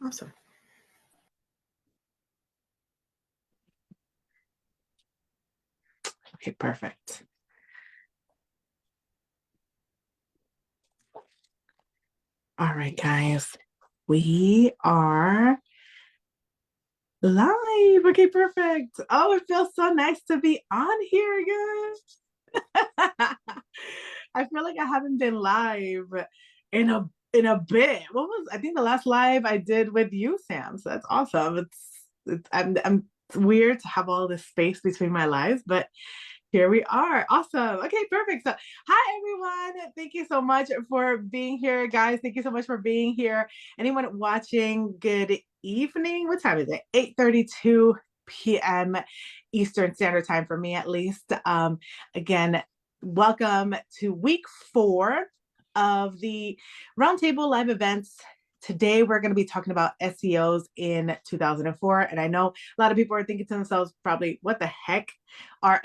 Awesome. Okay, perfect. All right, guys. We are live. Okay, perfect. Oh, it feels so nice to be on here again. I feel like I haven't been live in a bit. What was I think the last live I did with you, Sam? So that's awesome. I'm it's weird to have all this space between my lives, but here we are. Awesome. Okay, perfect. So, hi everyone. Thank you so much for being here, guys. Thank you so much for being here. Anyone watching, good evening. What time is it? 8:32 p.m. Eastern Standard Time for me at least. Again, welcome to week 4 of the Roundtable live events. Today, we're going to be talking about SEOs in 2004. And I know a lot of people are thinking to themselves, probably, what the heck are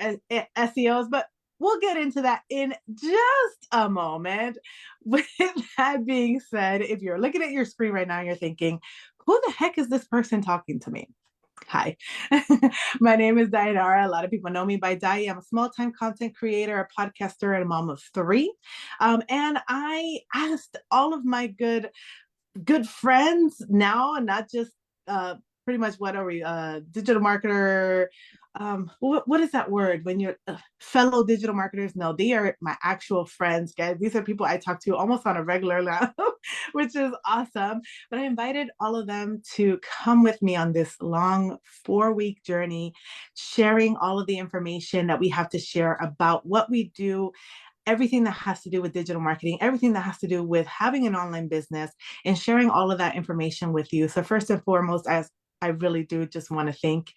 SEOs? But we'll get into that in just a moment. With that being said, if you're looking at your screen right now, you're thinking, who the heck is this person talking to me? Hi, my name is Dianara. A lot of people know me by Di. I'm a small time content creator, a podcaster, and a mom of 3. And I asked all of my good friends now, and not just pretty much what are we digital marketer, what is that word when you're fellow digital marketers? No, they are my actual friends, guys. These are people I talk to almost on a regular level, which is awesome. But I invited all of them to come with me on this long 4-week journey, sharing all of the information that we have to share about what we do, everything that has to do with digital marketing, everything that has to do with having an online business, and sharing all of that information with you. So first and foremost, as I really do just want to thank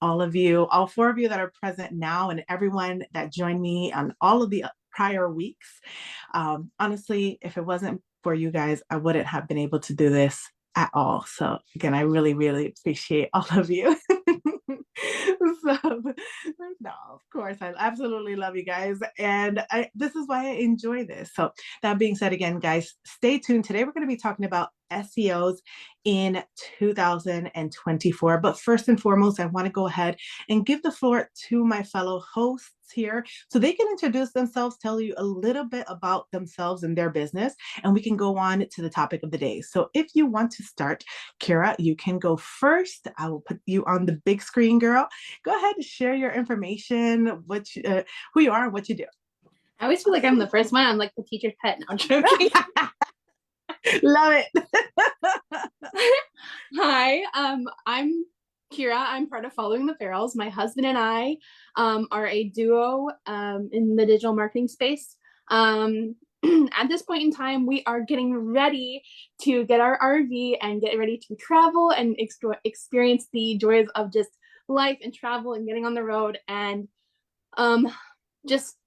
all of you, all 4 of you that are present now, and everyone that joined me on all of the prior weeks. Honestly, if it wasn't for you guys, I wouldn't have been able to do this at all. So again, I really, really appreciate all of you. So, no, of course, I absolutely love you guys. And this is why I enjoy this. So, that being said, again, guys, stay tuned. Today, we're going to be talking about SEOs in 2024. But first and foremost, I want to go ahead and give the floor to my fellow hosts here so they can introduce themselves, tell you a little bit about themselves and their business, and we can go on to the topic of the day. So if you want to start, Kira, you can go first. I will put you on the big screen, girl. Go ahead and share your information, who you are and what you do. I always feel like I'm the first one. I'm like the teacher's pet. No, I'm joking. Love it. Hi, I'm Kira. I'm part of Following the Ferals. My husband and I are a duo in the digital marketing space. At this point in time, we are getting ready to get our RV and get ready to travel and experience the joys of just life and travel and getting on the road and just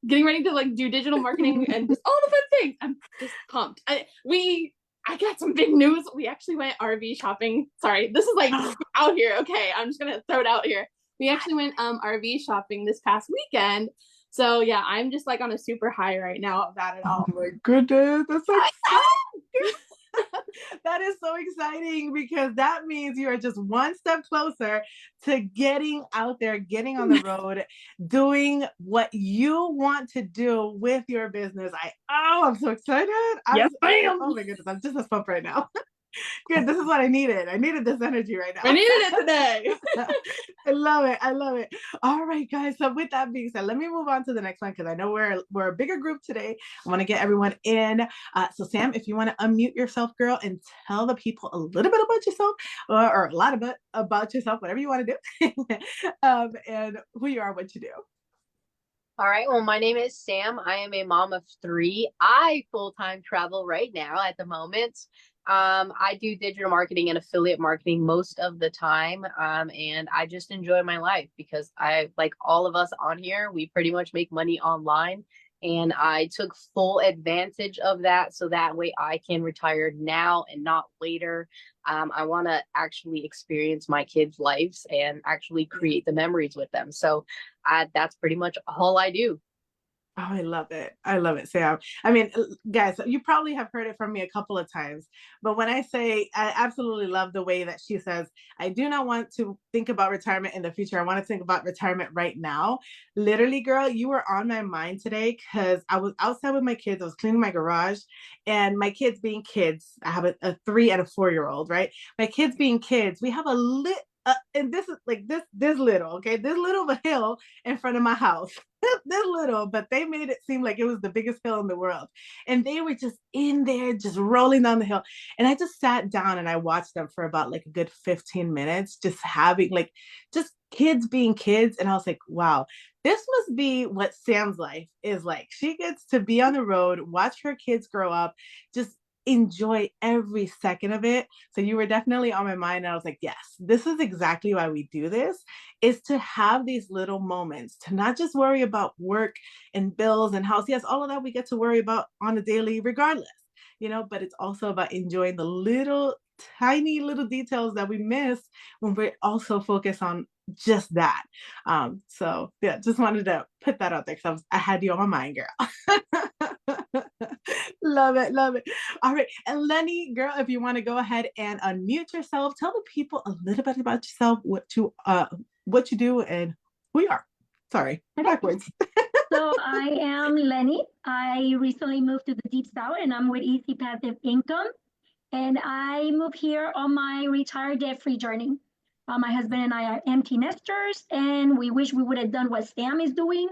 getting ready to like do digital marketing and just all the fun things. I'm just pumped. I got some big news. We actually went RV shopping. Sorry, this is like out here. Okay, I'm just gonna throw it out here. We actually went RV shopping this past weekend. So yeah, I'm just like on a super high right now of that at all. Oh my goodness, that's so exciting. That is so exciting because that means you are just one step closer to getting out there, getting on the road, doing what you want to do with your business. I'm so excited. Yes, ma'am. Oh my goodness, I'm just as pumped right now. Good. This is what I needed. I needed this energy right now. I needed it today. I love it. I love it. All right, guys. So with that being said, let me move on to the next one because I know we're a bigger group today. I want to get everyone in. So Sam, if you want to unmute yourself, girl, and tell the people a little bit about yourself, or a lot of it about yourself, whatever you want to do, and who you are, what you do. All right. Well, my name is Sam. I am a mom of 3. I full-time travel right now at the moment. I do digital marketing and affiliate marketing most of the time. And I just enjoy my life because like all of us on here, we pretty much make money online. And I took full advantage of that so that way I can retire now and not later. I want to actually experience my kids' lives and actually create the memories with them. So that's pretty much all I do. Oh, I love it. I love it, Sam. I mean, guys, you probably have heard it from me a couple of times, but when I say I absolutely love the way that she says, I do not want to think about retirement in the future. I want to think about retirement right now. Literally, girl, you were on my mind today because I was outside with my kids. I was cleaning my garage, and my kids being kids, I have a 3 and a 4 year old, right? My kids being kids, we have a lit. And this is like this little, okay, this little of a hill in front of my house. This little, but they made it seem like it was the biggest hill in the world. And they were just in there, just rolling down the hill. And I just sat down and I watched them for about like a good 15 minutes, just having like just kids being kids. And I was like, wow, this must be what Sam's life is like. She gets to be on the road, watch her kids grow up, just enjoy every second of it. So you were definitely on my mind. And I was like, yes, this is exactly why we do this, is to have these little moments, to not just worry about work and bills and house. Yes, all of that we get to worry about on a daily regardless, but it's also about enjoying the little tiny little details that we miss when we're also focused on just that. So yeah, just wanted to put that out there because I had you on my mind, girl. Love it, love it. All right, and Lenny, girl, if you want to go ahead and unmute yourself, tell the people a little bit about yourself, what you do, and who you are. Sorry, backwards. So I am Lenny. I recently moved to the Deep South and I'm with Easy Passive Income. And I moved here on my retire debt-free journey. My husband and I are empty nesters and we wish we would have done what Sam is doing.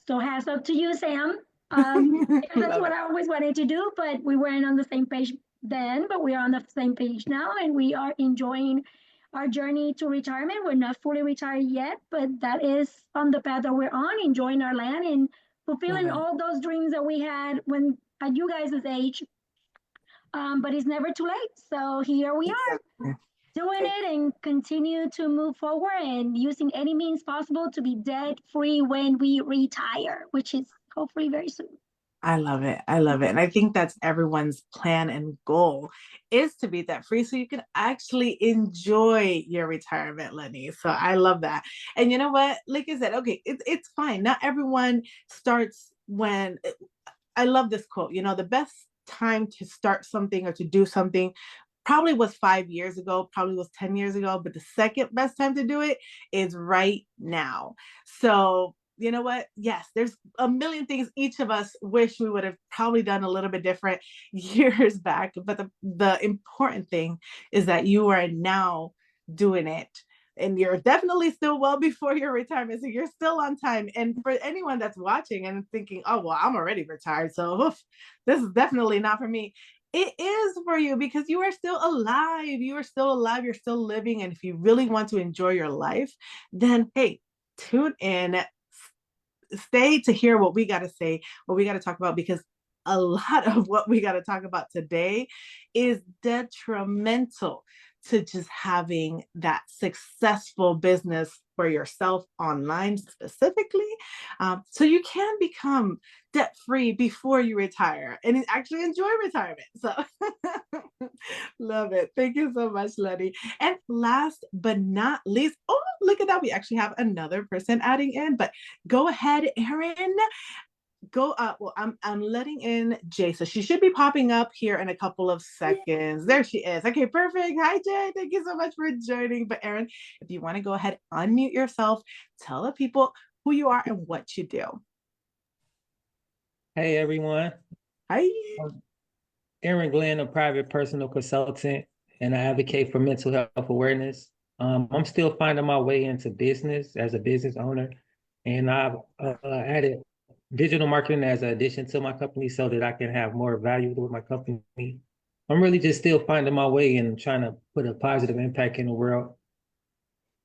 So hats up to you, Sam. That's what I always wanted to do, but we weren't on the same page then, but we are on the same page now and we are enjoying our journey to retirement. We're not fully retired yet, but that is on the path that we're on, enjoying our land and fulfilling all those dreams that we had when at you guys' age. But it's never too late. So here we are doing it and continue to move forward and using any means possible to be debt free when we retire, which is hopefully very soon. I love it. I love it. And I think that's everyone's plan and goal, is to be debt free so you can actually enjoy your retirement, Lenny. So I love that. And you know what? Like I said, okay, it's fine. Not everyone starts when I love this quote, the best time to start something or to do something probably was 5 years ago, probably was 10 years ago, but the second best time to do it is right now. So, you know what? Yes, there's a million things each of us wish we would have probably done a little bit different years back. But the important thing is that you are now doing it, and you're definitely still well before your retirement. So you're still on time. And for anyone that's watching and thinking, oh, well, I'm already retired, so this is definitely not for me. It is for you because you are still alive. You are still alive. You're still living. And if you really want to enjoy your life, then hey, tune in, stay to hear what we got to say, what we got to talk about, because a lot of what we got to talk about today is detrimental to just having that successful business for yourself online specifically. So you can become debt free before you retire and actually enjoy retirement. So love it. Thank you so much, Letty. And last but not least, oh, look at that. We actually have another person adding in, but go ahead, Erin. Go up. Well, I'm letting in Jay, so she should be popping up here in a couple of seconds. There she is. Okay, perfect. Hi, Jay. Thank you so much for joining. But Erin, if you want to go ahead, unmute yourself, tell the people who you are and what you do. Hey everyone. Hi. I'm Aaron Glenn, a private personal consultant, and I advocate for mental health awareness. I'm still finding my way into business as a business owner, and I've added digital marketing as an addition to my company so that I can have more value with my company. I'm really just still finding my way and trying to put a positive impact in the world.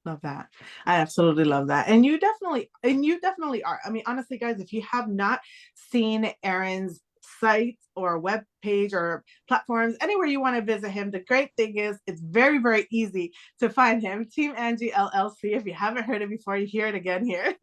Love that. I absolutely love that. And you definitely are. I mean, honestly, guys, if you have not seen Aaron's site or web page or platforms, anywhere you want to visit him, the great thing is it's very, very easy to find him. Team Angie LLC. If you haven't heard it before, you hear it again here.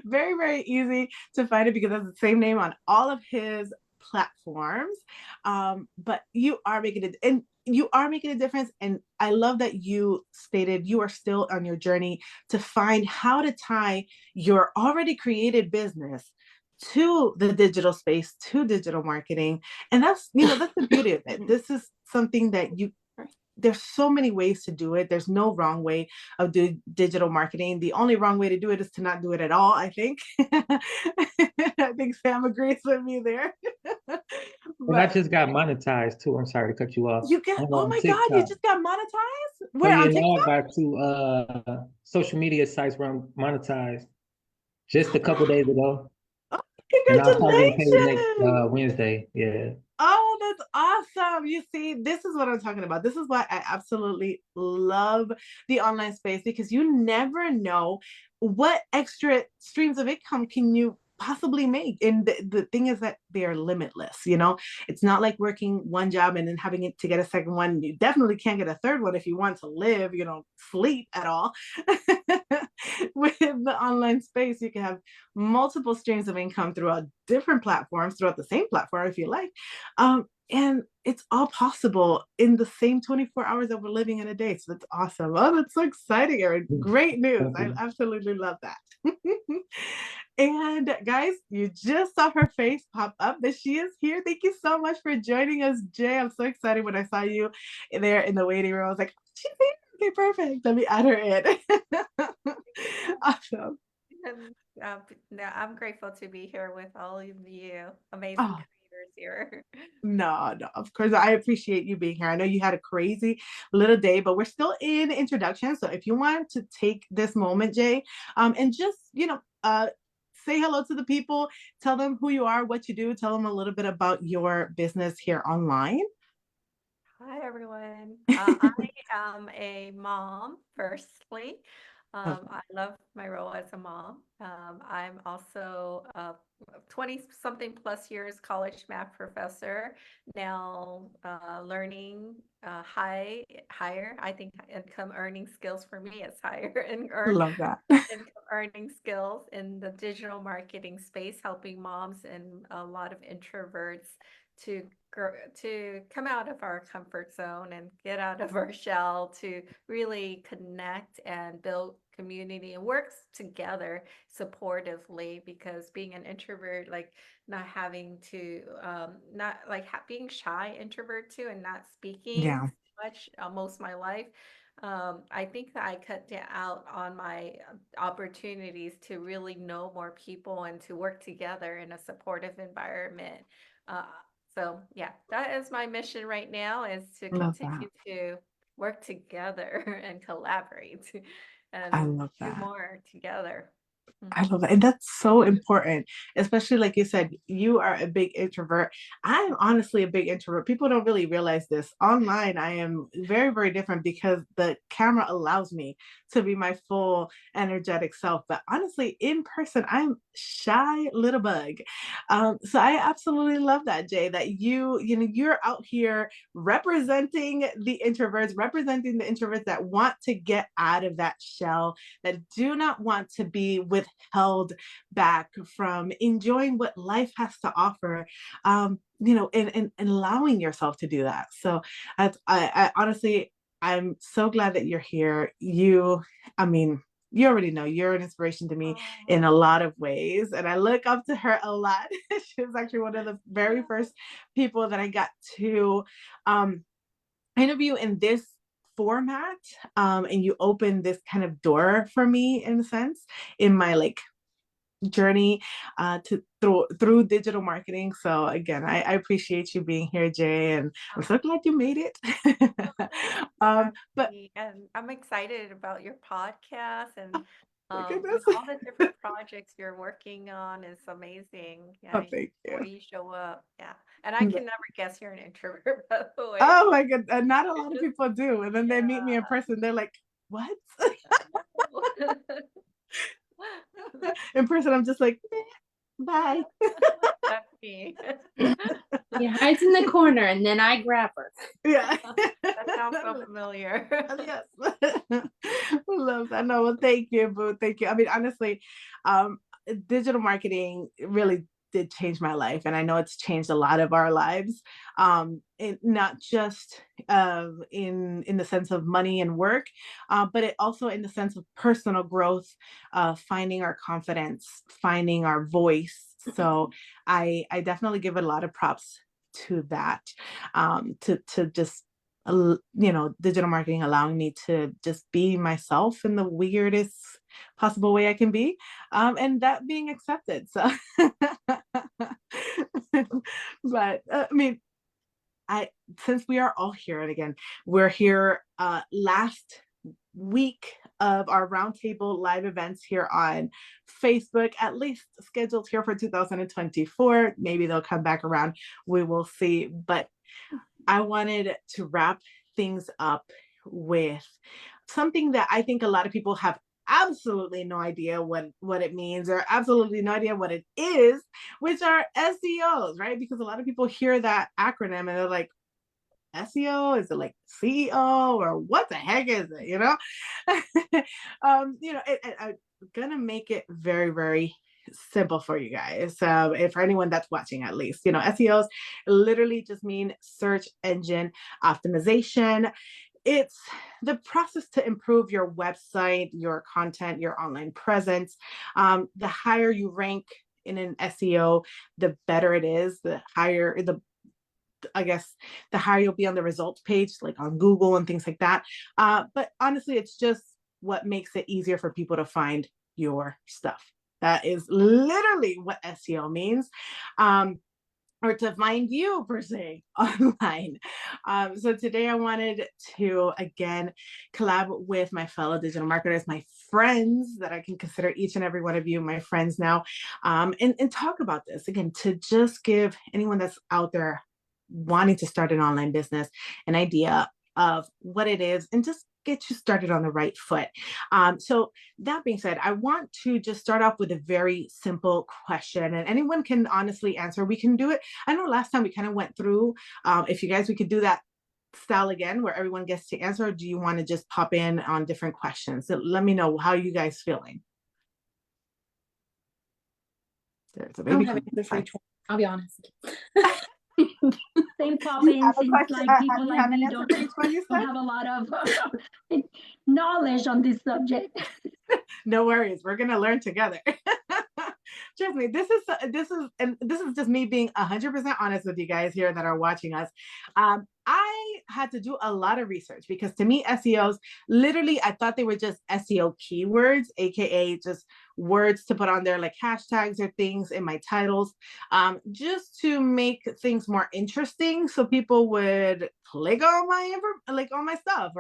Very, very easy to find it because it's the same name on all of his platforms, but you are making it, and you are making a difference. And I love that you stated you are still on your journey to find how to tie your already created business to the digital space, to digital marketing. And that's, that's the beauty of it. This is something that there's so many ways to do it. There's no wrong way of doing digital marketing. The only wrong way to do it is to not do it at all, I think. I think Sam agrees with me there. And I But just got monetized too. I'm sorry to cut you off. you get, oh On my God, you TikTok. just got monetized? So Where, yeah, on now I TikTok? got two social media sites where I'm monetized just a couple days ago. Oh, And I'll start getting paid next congratulations. Wednesday. Yeah. Oh, that's awesome. You see, this is what I'm talking about. This is why I absolutely love the online space, because you never know what extra streams of income can you possibly make. And the thing is that they are limitless, It's not like working one job and then having it to get a second one. You definitely can't get a third one if you want to live, sleep at all. With the online space, you can have multiple streams of income throughout different platforms, throughout the same platform if you like. And it's all possible in the same 24 hours that we're living in a day. So that's awesome. Oh, that's so exciting, Erin. Great news. I absolutely love that. And guys, you just saw her face pop up that she is here. Thank you so much for joining us, Jay. I'm so excited when I saw you there in the waiting room. I was like, she's here. Okay, perfect. Let me add her in. Awesome. And no, I'm grateful to be here with all of you amazing Oh, creators here. no, of course. I appreciate you being here. I know you had a crazy little day, but we're still in introduction. So if you want to take this moment, Jay, and just, say hello to the people, tell them who you are, what you do, tell them a little bit about your business here online. Hi, everyone. I am a mom, firstly. I love my role as a mom. I'm also a 20-something plus years college math professor, now learning higher. I think income earning skills for me is higher and Love that. income earning skills in the digital marketing space, helping moms and a lot of introverts to to come out of our comfort zone and get out of our shell to really connect and build community and work together supportively, because being an introvert, like not having to not like being shy introvert too and not speaking Yeah. much most of my life. I think that I cut out on my opportunities to really know more people and to work together in a supportive environment. Uh, so yeah, that is my mission right now, is to Love that. continue to work together and collaborate I and love do that. more together. I love that. And that's so important, especially like you said, you are a big introvert. I'm honestly a big introvert. People don't really realize this. Online, I am very, very different because the camera allows me to be my full energetic self. But honestly, in person, I'm shy little bug. So I absolutely love that, Jay, that you're out here representing the introverts that want to get out of that shell, that do not want to be withheld back from enjoying what life has to offer, and allowing yourself to do that. So I honestly, I'm so glad that you're here. I mean, you already know you're an inspiration to me in a lot of ways, and I look up to her a lot. She was actually one of the very first people that I got to interview in this format, and you opened this kind of door for me in a sense in my journey to through digital marketing. So again, I appreciate you being here, Jay, and I'm so glad you made it. But And I'm excited about your podcast and my goodness. all the different projects you're working on is amazing. Yeah, Oh, thank the way you. you show up. Yeah. And I can never guess you're an introvert, by the way. Oh my god, not a lot of people do, and then they meet me in Yeah. person, they're like, what? In person, I'm just like, bye. That's me. She hides in the corner and then I grab her. Yeah. That sounds so familiar. Yes. Love that. No, well, thank you, Boo. Thank you. I mean, honestly, digital marketing really did change my life, and I know it's changed a lot of our lives, not just in the sense of money and work, but it also in the sense of personal growth, finding our confidence, finding our voice. So I definitely give it a lot of props to that, to just digital marketing allowing me to just be myself in the weirdest possible way I can be, and that being accepted. So, but I mean, since we are all here, and again, we're here last week of our roundtable live events here on Facebook, at least scheduled here for 2024. Maybe they'll come back around. We will see. But I wanted to wrap things up with something that I think a lot of people have absolutely no idea what it means, or absolutely no idea what it is, which are SEOs, right? Because a lot of people hear that acronym and they're like, SEO? Is it like CEO, or what the heck is it? I'm gonna make it very, very simple for you guys. And for anyone that's watching, at least, SEOs literally just mean search engine optimization. It's the process to improve your website, your content, your online presence. The higher you rank in an SEO, the better it is. I guess the higher you'll be on the results page, like on Google and things like that. But honestly, it's just what makes it easier for people to find your stuff. That is literally what SEO means. Or to find you per se online. So today I wanted to again collab with my fellow digital marketers, my friends that I can consider each and every one of you my friends now, and talk about this again, to just give anyone that's out there wanting to start an online business an idea of what it is, and just get you started on the right foot. So that being said, I want to just start off with a very simple question, and anyone can honestly answer. We can do it. I know last time we kind of went through, if you guys, we could do that style again where everyone gets to answer, or do you want to just pop in on different questions? So let me know how you guys feeling. There's a baby. I'll be honest. Same popping, seems like people like me don't have a lot of knowledge on this subject. No worries, we're gonna learn together. Trust me, this is just me being 100% honest with you guys here that are watching us. I had to do a lot of research, because to me, SEOs, literally, I thought they were just SEO keywords, aka just words to put on there like hashtags or things in my titles, just to make things more interesting, so people would click on my stuff,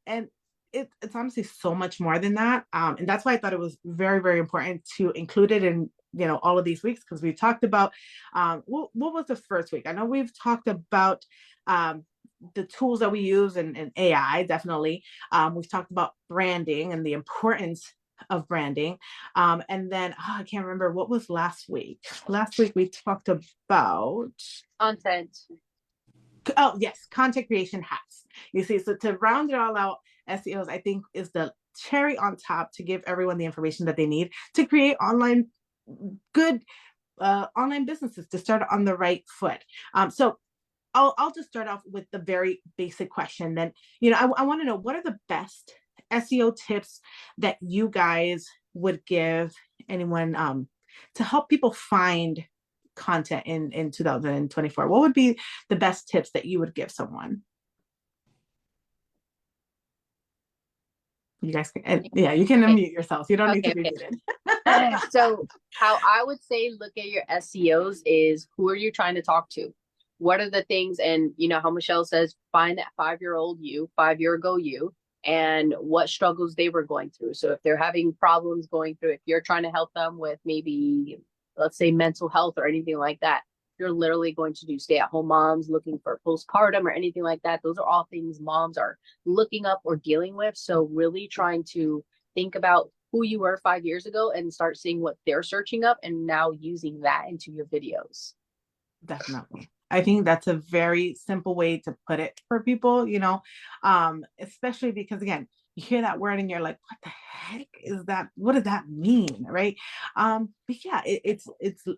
and it's honestly so much more than that, and that's why I thought it was very, very important to include it in all of these weeks, because we talked about what was the first week. I know we've talked about the tools that we use and AI, definitely. We've talked about branding and the importance of branding, and then I can't remember what was last week. Last week we talked about Content. Oh yes, content creation hacks. You see, so to round it all out, SEOs, I think, is the cherry on top to give everyone the information that they need to create good online businesses, to start on the right foot. So I'll just start off with the very basic question. Then, I want to know, what are the best SEO tips that you guys would give anyone to help people find content in 2024? What would be the best tips that you would give someone? You guys can, you can unmute yourselves. You don't need to be muted. So how I would say look at your SEOs is, who are you trying to talk to? What are the things, and how Michelle says, find that 5-year-old you, 5 year ago you, and what struggles they were going through. So if they're having problems going through, if you're trying to help them with maybe, let's say, mental health or anything like that, you're literally going to do stay-at-home moms looking for postpartum or anything like that. Those are all things moms are looking up or dealing with. So really trying to think about who you were 5 years ago and start seeing what they're searching up, and now using that into your videos. Definitely. I think that's a very simple way to put it for people, especially because, again, you hear that word and you're like, what the heck is that? What does that mean? Right. But yeah, it's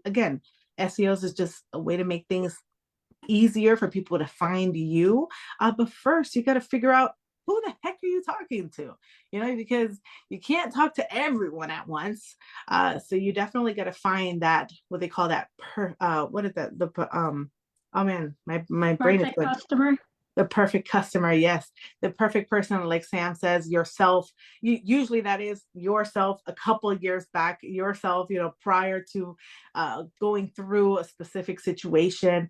again, SEOs is just a way to make things easier for people to find you. But first, you got to figure out who the heck are you talking to, because you can't talk to everyone at once. So you definitely got to find that, what they call that, what is that? Oh man, my brain is Perfect good. customer. The perfect customer, yes. The perfect person, like Sam says, yourself. Usually that is yourself a couple of years back, yourself, prior to going through a specific situation.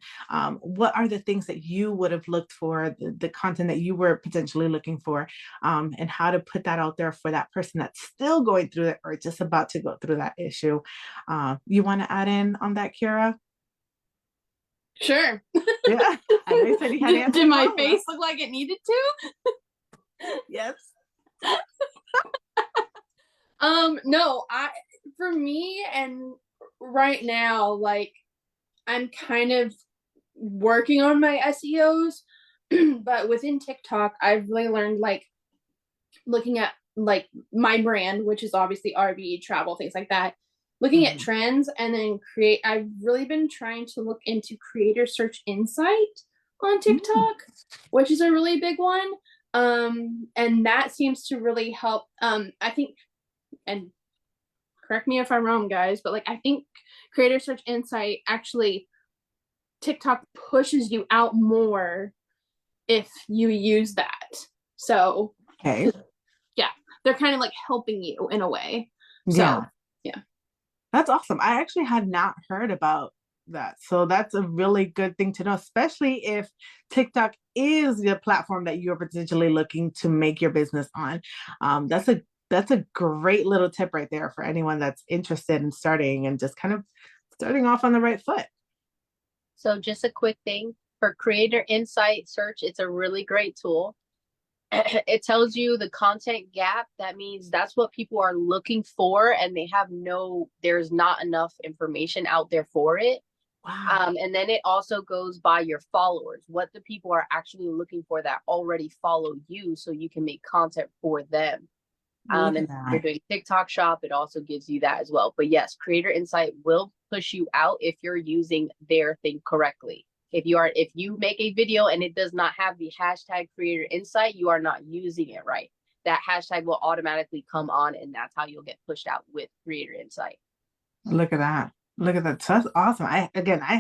What are the things that you would have looked for, the content that you were potentially looking for, and how to put that out there for that person that's still going through it or just about to go through that issue. You want to add in on that, Kira? Sure. Yeah, I know you said you had Did my face look like it needed to? Yes. No, for me, and right now, like, I'm kind of working on my SEOs, but within TikTok, I've really learned, like, looking at, like, my brand, which is obviously RV, travel, things like that, looking at trends, and then I've really been trying to look into creator search insight on TikTok, which is a really big one. And that seems to really help. I think, and correct me if I'm wrong, guys, but, like, I think creator search insight, actually, TikTok pushes you out more if you use that. So, okay, yeah, they're kind of like helping you in a way. Yeah. So, yeah. That's awesome. I actually had not heard about that. So that's a really good thing to know, especially if TikTok is the platform that you're potentially looking to make your business on. That's a great little tip right there for anyone that's interested in starting and just kind of starting off on the right foot. So just a quick thing for creator insight search, it's a really great tool. It tells you the content gap. That means that's what people are looking for, and there's not enough information out there for it. Wow. And then it also goes by your followers, what the people are actually looking for that already follow you, so you can make content for them. And if you're doing TikTok shop, it also gives you that as well. But yes, creator insight will push you out if you're using their thing correctly. If you make a video and it does not have the hashtag creator insight, you are not using it right. That hashtag will automatically come on, and that's how you'll get pushed out with creator insight. Look at that. Look at that. So that's awesome. I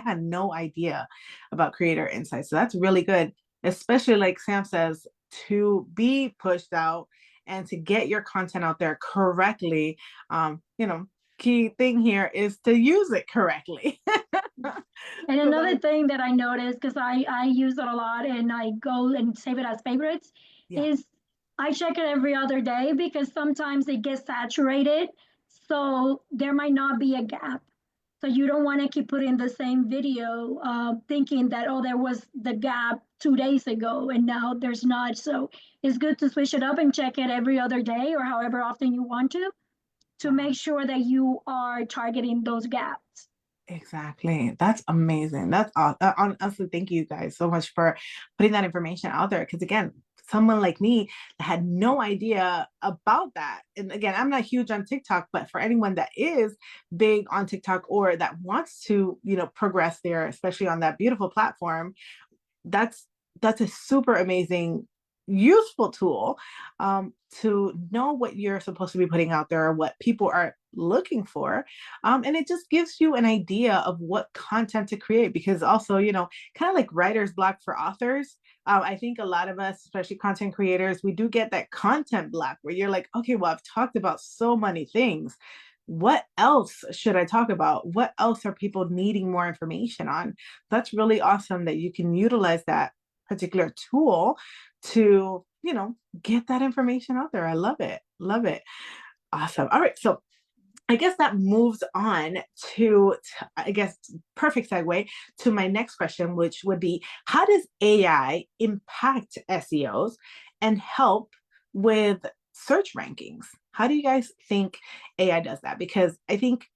had no idea about creator insight. So that's really good, especially like Sam says, to be pushed out and to get your content out there correctly. Key thing here is to use it correctly. And another thing that I noticed, because I use it a lot and I go and save it as favorites, is I check it every other day, because sometimes it gets saturated. So there might not be a gap. So you don't want to keep putting the same video, thinking that, oh, there was the gap 2 days ago and now there's not. So it's good to switch it up and check it every other day or however often you want to make sure that you are targeting those gaps. Exactly. That's amazing. That's awesome. Honestly, thank you guys so much for putting that information out there. Because again, someone like me that had no idea about that. And again, I'm not huge on TikTok, but for anyone that is big on TikTok or that wants to, progress there, especially on that beautiful platform, that's a super amazing, useful tool to know what you're supposed to be putting out there or what people are looking for. And it just gives you an idea of what content to create, because also, kind of like writer's block for authors. I think a lot of us, especially content creators, we do get that content block where you're like, okay, well, I've talked about so many things. What else should I talk about? What else are people needing more information on? That's really awesome that you can utilize that particular tool to, get that information out there. I love it. Love it. Awesome. All right. So I guess that moves on to, I guess, perfect segue to my next question, which would be, how does AI impact SEOs and help with search rankings? How do you guys think AI does that? Because I think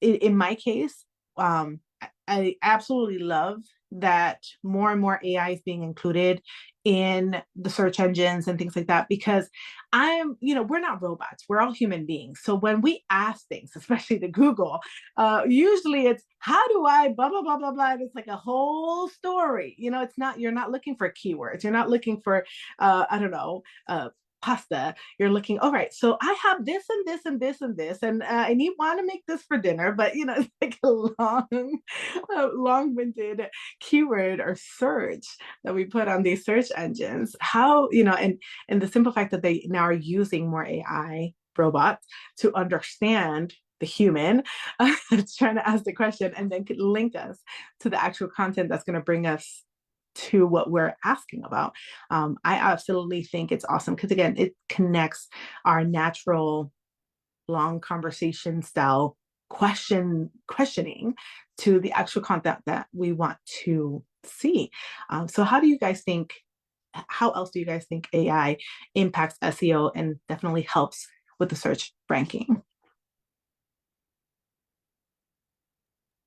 in my case, I absolutely love that more and more AI is being included in the search engines and things like that, because we're not robots, we're all human beings. So when we ask things, especially to Google, usually it's, how do I blah blah blah blah blah, and it's like a whole story. It's not, you're not looking for keywords, you're not looking for I don't know, pasta. You're looking, all right, so I have this and this and this and this, and I need want to make this for dinner, but it's like a long-winded keyword or search that we put on these search engines. How, and the simple fact that they now are using more AI robots to understand the human trying to ask the question, and then could link us to the actual content that's going to bring us to what we're asking about. I absolutely think it's awesome, because again, it connects our natural long conversation style questioning to the actual content that we want to see. So how else do you guys think AI impacts SEO and definitely helps with the search ranking?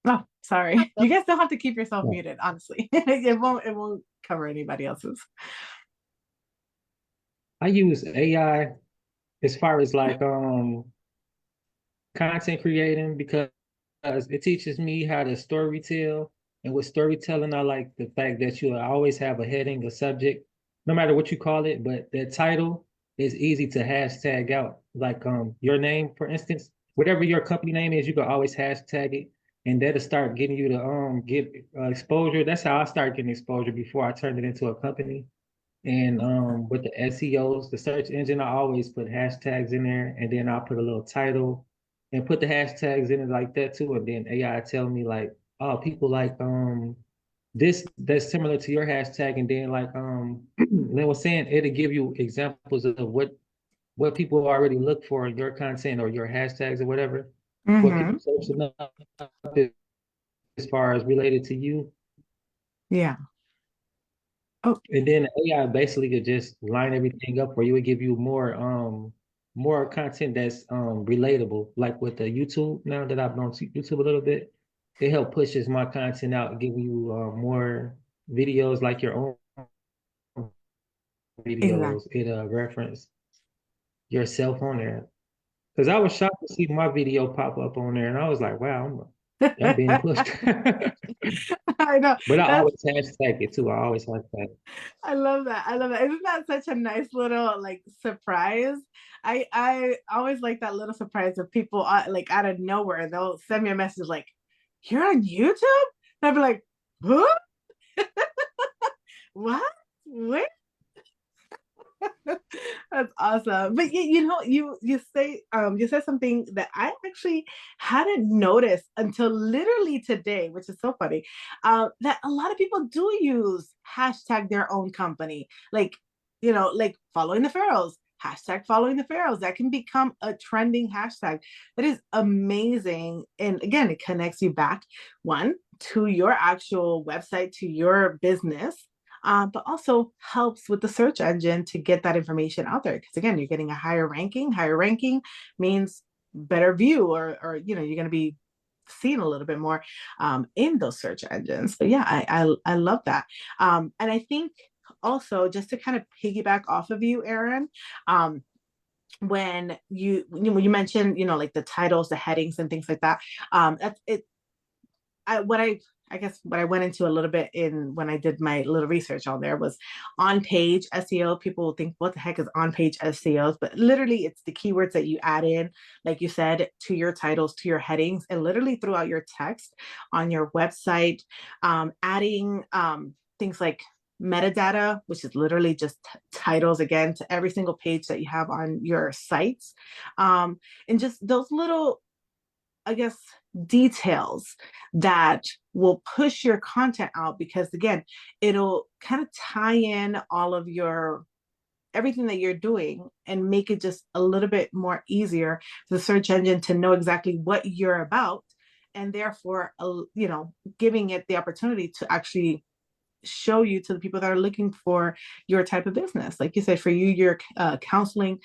Oh, sorry. You guys don't have to keep yourself muted, honestly. It won't cover anybody else's. I use AI as far as like content creating, because it teaches me how to story tell. And with storytelling, I like the fact that you always have a heading, a subject, no matter what you call it, but that title is easy to hashtag out. Like your name, for instance, whatever your company name is, you can always hashtag it, and that'll start getting you to get exposure. That's how I started getting exposure before I turned it into a company. And with the SEOs, the search engine, I always put hashtags in there, and then I'll put a little title and put the hashtags in it like that too. And then AI tell me like, oh, people like this that's similar to your hashtag. And then like they were saying, it'll give you examples of what people already look for in your content or your hashtags or whatever. What people searching up as far as related to you. Yeah. Oh, And then AI basically could just line everything up for you. It give you more content that's relatable. Like with the YouTube, now that I've known YouTube a little bit, it help pushes my content out, give you more videos like your own exactly. videos. It reference yourself on there. Because I was shocked to see my video pop up on there, and I was like, wow, I'm being pushed. I know. But I always hashtag it too. I always hashtag. I love that. I love that. Isn't that such a nice little like surprise? I always like that little surprise of people like out of nowhere. They'll send me a message like, "You're on YouTube?" And I'll be like, "Huh? What? Where?" That's awesome. But you said something that I actually hadn't noticed until literally today, which is so funny. That a lot of people do use hashtag their own company, like like following the pharaohs. Hashtag following the pharaohs, that can become a trending hashtag. That is amazing. And again, it connects you back, one, to your actual website, to your business, but also helps with the search engine to get that information out there. Because again, you're getting a higher ranking. Higher ranking means better view, or you're going to be seen a little bit more in those search engines. But yeah, I love that. And I think also, just to kind of piggyback off of you, Erin, when you mentioned like the titles, the headings, and things like that. That's it. I guess what I went into a little bit in when I did my little research on there was on page SEO. People will think, what the heck is on page SEOs? But literally, it's the keywords that you add in, like you said, to your titles, to your headings, and literally throughout your text on your website, adding things like metadata, which is literally just titles again to every single page that you have on your sites, and just those little, I guess, details that will push your content out, because again, it'll kind of tie in all of your everything that you're doing and make it just a little bit more easier for the search engine to know exactly what you're about, and therefore giving it the opportunity to actually show you to the people that are looking for your type of business. Like you said, for you, your counseling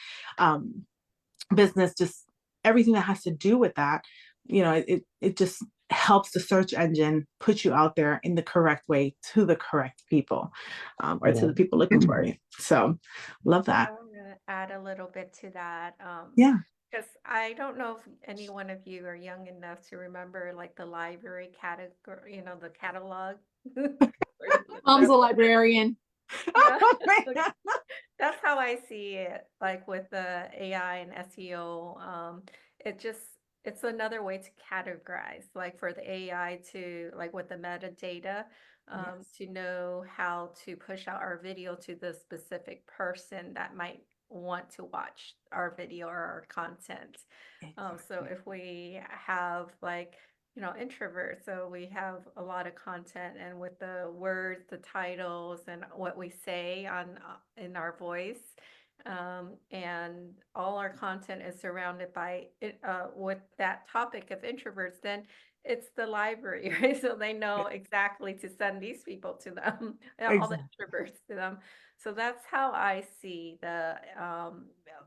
business, just everything that has to do with that, it just helps the search engine put you out there in the correct way to the correct people, or to the people looking for you. So love I that. want to add a little bit to that. Yeah. Because I don't know if any one of you are young enough to remember like the library category, the catalog. Mom's a librarian. Yeah. Oh my God. That's how I see it. Like with the AI and SEO, it just it's another way to categorize, like for the AI to like with the metadata, Yes, to know how to push out our video to the specific person that might want to watch our video or our content. So exactly. if we have like introverts, so we have a lot of content, and with the words, the titles, and what we say on in our voice, and all our content is surrounded by it, with that topic of introverts, then it's the library, right? So they know exactly to send these people to them, all the Exactly. introverts to them. So that's how I see the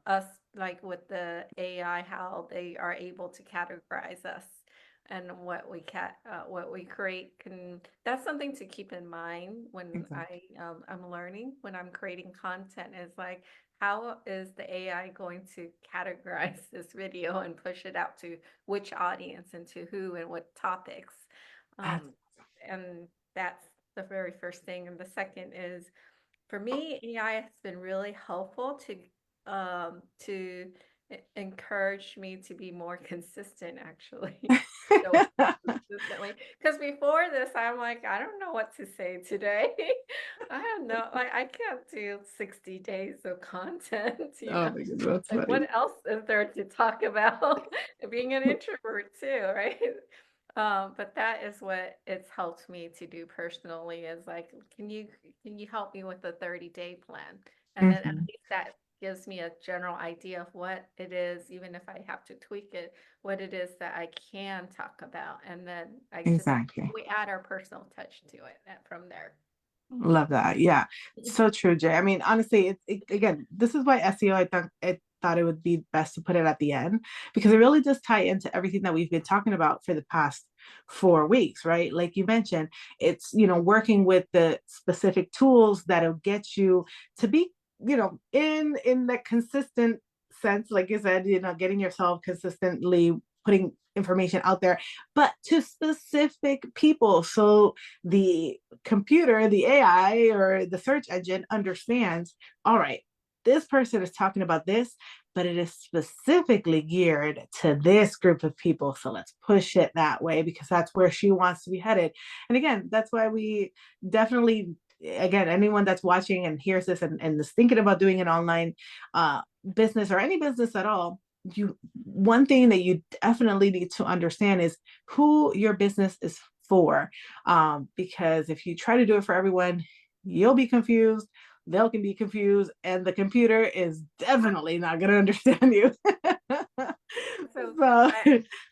us, like with the AI, how they are able to categorize us, and what we create can, that's something to keep in mind when Exactly. I'm learning when I'm creating content, is like, how is the AI going to categorize this video and push it out to which audience and to who and what topics, That's um, and that's the very first thing. And the second is, for me, AI has been really helpful to encourage me to be more consistent, actually. Show up consistently. Because before this, I'm like, I don't know what to say today. I don't know. Like, I can't do 60 days of content, oh my God, that's Like, what funny. else is there to talk about? Being an introvert too, right? But that is what it's helped me to do personally, is like, can you help me with the 30-day plan? And then at Mhm. least that gives me a general idea of what it is, even if I have to tweak it, what it is that I can talk about. And then Exactly. we add our personal touch to it from there. Love that. Yeah. So true, Jay. I mean, honestly, again, this is why SEO, I thought it would be best to put it at the end, because it really does tie into everything that we've been talking about for the past 4 weeks, right? Like you mentioned, it's, working with the specific tools that'll get you to be, in the consistent sense, like you said, getting yourself consistently putting information out there, but to specific people. So the computer, the AI, or the search engine understands, all right, this person is talking about this, but it is specifically geared to this group of people. So let's push it that way because that's where she wants to be headed. And again, that's why we definitely, again, anyone that's watching and hears this and is thinking about doing an online business or any business at all, one thing that you definitely need to understand is who your business is for, because if you try to do it for everyone, you'll be confused, they'll can be confused, and the computer is definitely not going to understand you. So So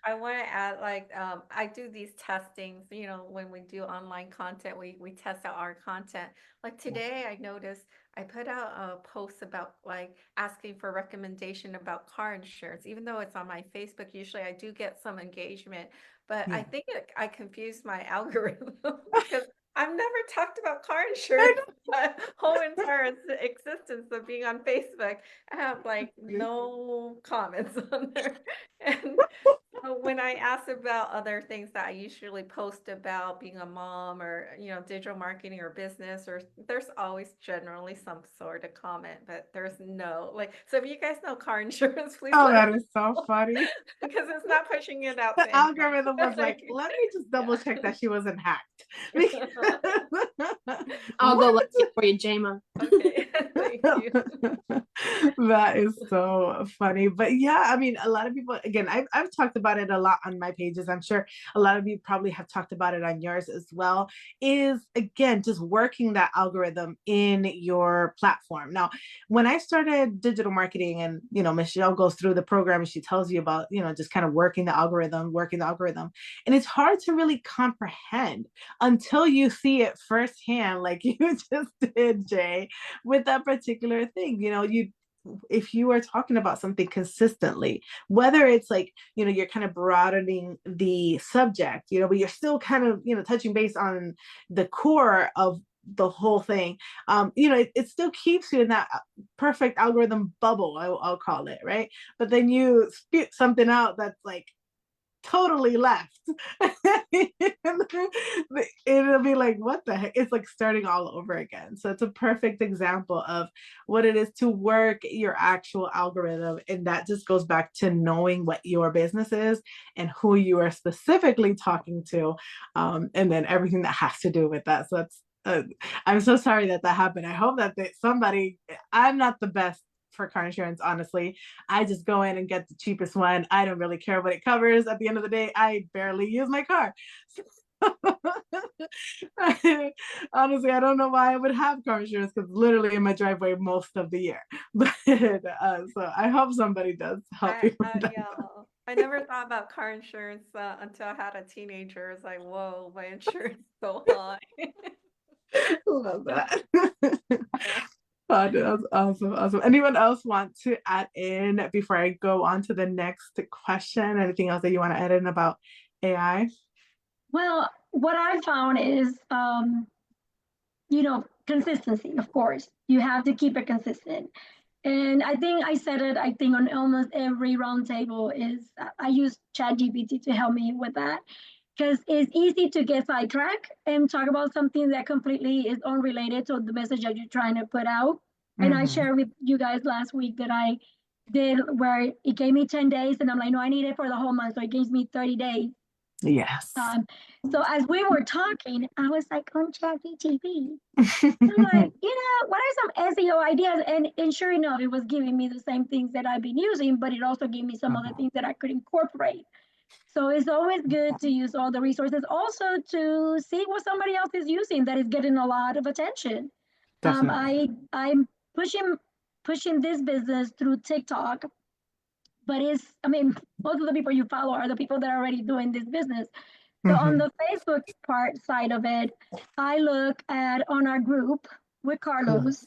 I want to add, like, I do these testings, when we do online content, we test out our content. Like today, I noticed I put out a post about like asking for recommendation about car insurance, even though it's on my Facebook. Usually I do get some engagement, but I yeah. think I confused my algorithm because I've never talked about car insurance my whole entire existence of being on Facebook. I have like no comments on there. And so when I ask about other things that I usually post about being a mom, or, digital marketing or business, or there's always generally some sort of comment, but there's no, like, so if you guys know car insurance, please Oh, let that me is so know, funny. because it's not pushing it out The to anyone. algorithm was like, let me just double Yeah. check that she wasn't hacked. I'll What? go look it for you, Jama. Okay. Thank you. That is so funny. But yeah, I mean, a lot of people, again, I've talked about it a lot on my pages. I'm sure a lot of you probably have talked about it on yours as well. Is again, just working that algorithm in your platform. Now, when I started digital marketing, and, Michelle goes through the program and she tells you about, just kind of working the algorithm. And it's hard to really comprehend until you see it firsthand, like you just did, Jay, with that particular thing. if you are talking about something consistently, whether it's like, you're kind of broadening the subject, but you're still kind of, touching base on the core of the whole thing, it still keeps you in that perfect algorithm bubble, I'll call it, right? But then you spit something out that's like totally left. It'll be like, what the heck? It's like starting all over again. So it's a perfect example of what it is to work your actual algorithm. And that just goes back to knowing what your business is and who you are specifically talking to, and then everything that has to do with that. So that's I'm so sorry that happened. I hope that somebody, I'm not the best for car insurance, honestly. I just go in and get the cheapest one. I don't really care what it covers. At the end of the day, I barely use my car. Honestly, I don't know why I would have car insurance, because literally in my driveway most of the year. But so I hope somebody does help you with that. Yeah. I never thought about car insurance until I had a teenager. It's like, whoa, my insurance is so high. Love that. Oh, that's awesome. Awesome. Anyone else want to add in before I go on to the next question? Anything else that you want to add in about AI? Well, what I found is, consistency, of course. You have to keep it consistent. And I think I said it, I think on almost every roundtable is I use ChatGPT to help me with that, because it's easy to get sidetracked and talk about something that completely is unrelated to the message that you're trying to put out. And I shared with you guys last week that I did where it gave me 10 days and I'm like, no, I need it for the whole month. So it gives me 30 days. Yes. So as we were talking, I was like on ChatGPT. I'm like, what are some SEO ideas? And sure enough, it was giving me the same things that I've been using, but it also gave me some other things that I could incorporate. So it's always good to use all the resources, also to see what somebody else is using that is getting a lot of attention. I'm pushing this business through TikTok, but most of the people you follow are the people that are already doing this business. So on the Facebook side of it, I look at on our group with Carlos,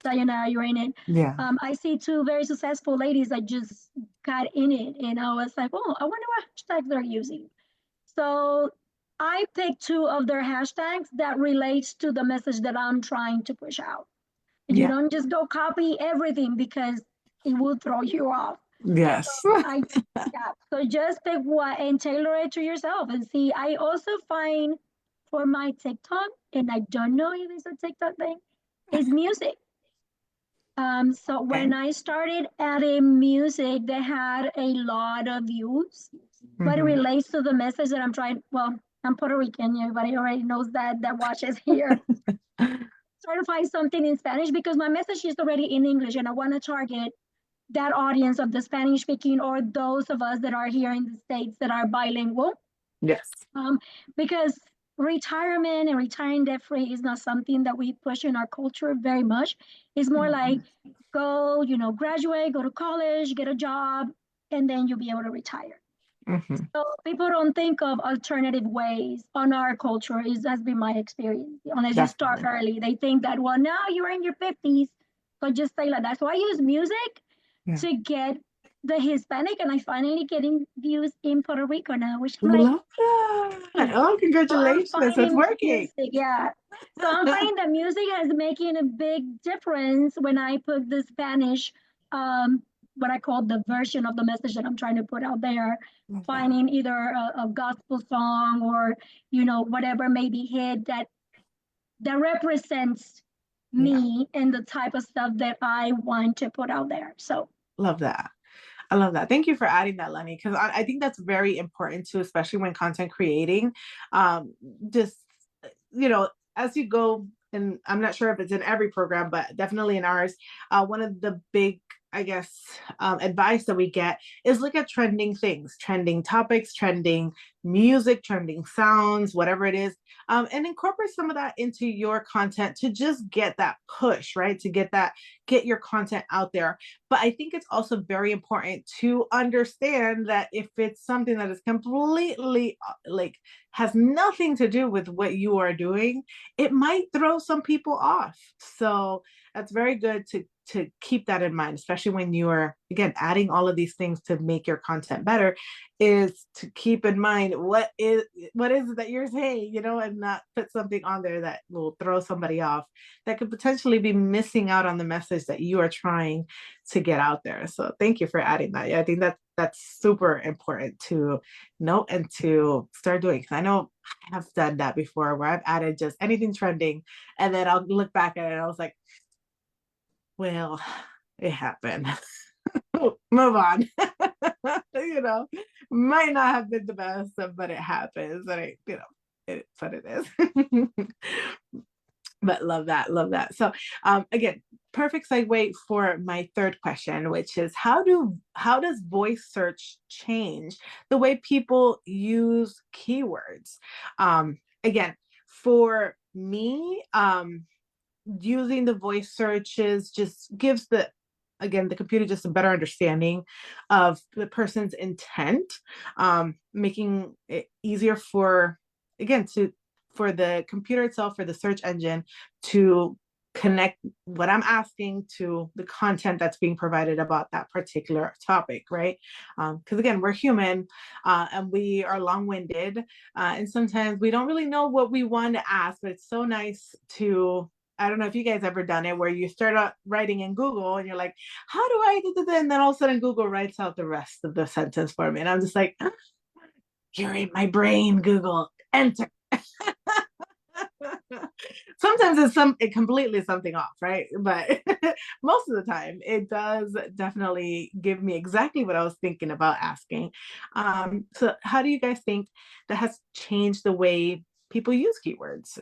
Diana, you're in it. Yeah. I see two very successful ladies that just got in it, and I was like, oh, I wonder what hashtags they're using. So I picked two of their hashtags that relates to the message that I'm trying to push out. You don't just go copy everything because it will throw you off. Yes. So just pick what and tailor it to yourself and see. I also find for my TikTok, and I don't know if it's a TikTok thing, is music. So when I started adding music, they had a lot of views, but it relates to the message that I'm trying. Well, I'm Puerto Rican. Everybody already knows that watches here. Try to find something in Spanish because my message is already in English, and I want to target that audience of the Spanish speaking or those of us that are here in the States that are bilingual. Yes. Because retirement and retiring debt free is not something that we push in our culture very much. It's more like go, graduate, go to college, get a job, and then you'll be able to retire. So people don't think of alternative ways on our culture. Has been my experience. Unless you start early, they think that, well, now you're in your 50s, so just say like that. So I use music to get the Hispanic, and I finally getting views in Puerto Rico now, which I'm like, love that. Oh, congratulations. It's working. Music, so I'm finding that music is making a big difference when I put the Spanish, what I call the version of the message that I'm trying to put out there, finding either a gospel song or, whatever may be hit that represents me and the type of stuff that I want to put out there. So love that. I love that. Thank you for adding that, Lenny, because I think that's very important too, especially when content creating. Just, as you go, and I'm not sure if it's in every program, but definitely in ours, one of the big, I guess, advice that we get is look at trending things, trending topics, trending music, trending sounds, whatever it is, and incorporate some of that into your content to just get that push, right? To get your content out there. But I think it's also very important to understand that if it's something that is completely like has nothing to do with what you are doing, it might throw some people off. So that's very good to keep that in mind, especially when you are, again, adding all of these things to make your content better, is to keep in mind what is it that you're saying, and not put something on there that will throw somebody off, that could potentially be missing out on the message that you are trying to get out there. So thank you for adding that. Yeah, I think that's super important to note and to start doing, because I know I have done that before, where I've added just anything trending, and then I'll look back at it and I was like, well, it happened. Move on. Might not have been the best, but it happens. And it's what it is. But love that. So again, perfect segue for my third question, which is how does voice search change the way people use keywords? Again, for me, using the voice searches just gives the computer just a better understanding of the person's intent, making it easier for the computer itself, for the search engine, to connect what I'm asking to the content that's being provided about that particular topic, right? Because again, we're human, and we are long-winded, and sometimes we don't really know what we want to ask, but it's so nice to, I don't know if you guys ever done it, where you start out writing in Google and you're like, how do I do this? And then all of a sudden Google writes out the rest of the sentence for me. And I'm just like, you're in my brain, Google, enter. Sometimes it's completely something off, right? But most of the time it does definitely give me exactly what I was thinking about asking. So how do you guys think that has changed the way people use keywords?